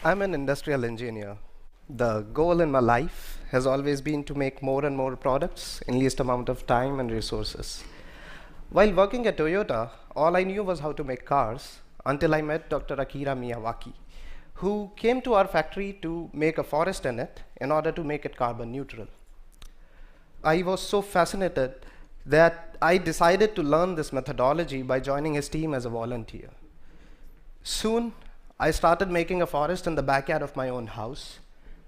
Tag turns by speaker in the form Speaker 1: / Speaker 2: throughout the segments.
Speaker 1: I'm an industrial engineer. The goal in my life has always been to make more and more products in least amount of time and resources. While working at Toyota, all I knew was how to make cars until I met Dr. Akira Miyawaki, who came to our factory to make a forest in it in order to make it carbon neutral. I was so fascinated that I decided to learn this methodology by joining his team as a volunteer. Soon, I started making a forest in the backyard of my own house,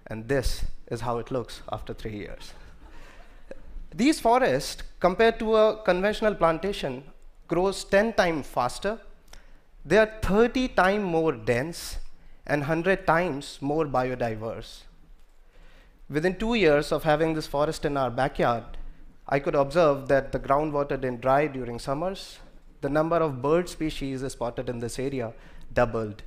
Speaker 1: and this is how it looks after 3 years. These forests, compared to a conventional plantation, grows 10 times faster. They are 30 times more dense and 100 times more biodiverse. Within 2 years of having this forest in our backyard, I could observe that the groundwater didn't dry during summers. The number of bird species spotted in this area doubled.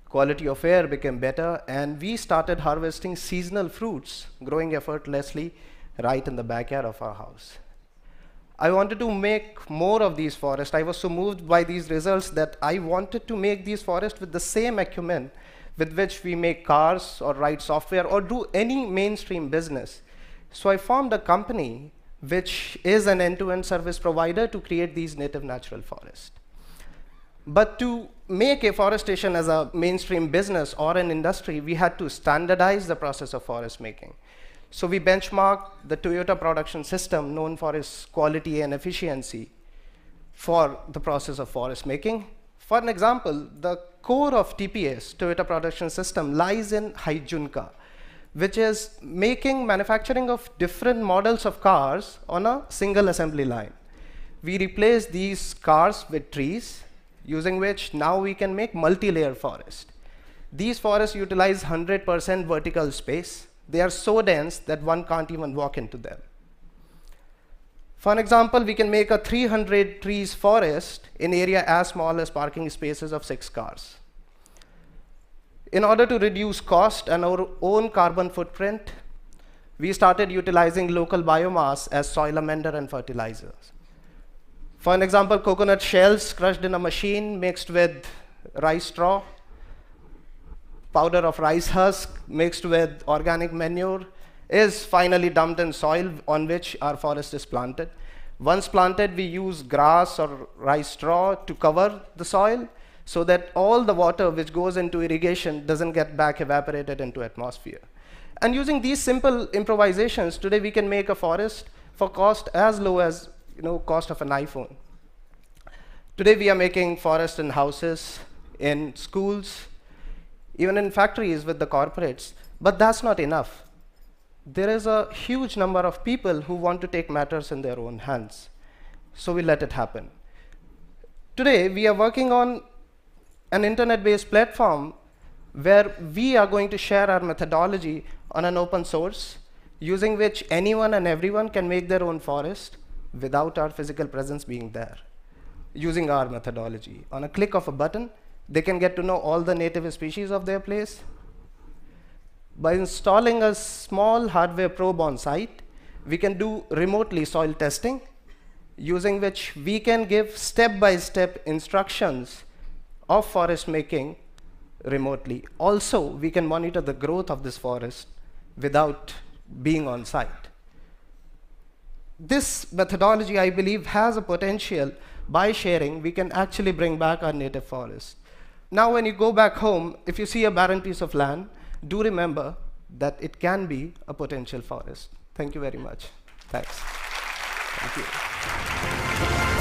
Speaker 1: Quality of air became better, and we started harvesting seasonal fruits, growing effortlessly right in the backyard of our house. I wanted to make more of these forests. I was so moved by these results that I wanted to make these forests with the same acumen with which we make cars or write software or do any mainstream business. So I formed a company which is an end-to-end service provider to create these native natural forests. But to make afforestation as a mainstream business or an industry, we had to standardize the process of forest making. So we benchmarked the Toyota production system, known for its quality and efficiency, for the process of forest making. For an example, the core of TPS, Toyota production system, lies in Haijunka, which is manufacturing of different models of cars on a single assembly line. We replace these cars with trees, using which now we can make multi-layer forest. These forests utilize 100% vertical space. They are so dense that one can't even walk into them. For an example, we can make a 300 trees forest in area as small as parking spaces of 6 cars. In order to reduce cost and our own carbon footprint, we started utilizing local biomass as soil amender and fertilizers. For an example, coconut shells crushed in a machine mixed with rice straw, powder of rice husk mixed with organic manure is finally dumped in soil on which our forest is planted. Once planted, we use grass or rice straw to cover the soil so that all the water which goes into irrigation doesn't get back evaporated into atmosphere. And using these simple improvisations, today we can make a forest for cost as low as cost of an iPhone. Today we are making forests in houses, in schools, even in factories with the corporates, but that's not enough. There is a huge number of people who want to take matters in their own hands, so we let it happen. Today we are working on an internet-based platform where we are going to share our methodology on an open source, using which anyone and everyone can make their own forest without our physical presence being there, using our methodology. On a click of a button, they can get to know all the native species of their place. By installing a small hardware probe on site, we can do remotely soil testing, using which we can give step-by-step instructions of forest making remotely. Also, we can monitor the growth of this forest without being on site. This methodology, I believe, has a potential. By sharing, we can actually bring back our native forest. Now, when you go back home, if you see a barren piece of land, do remember that it can be a potential forest. Thank you very much. Thanks. Thank you.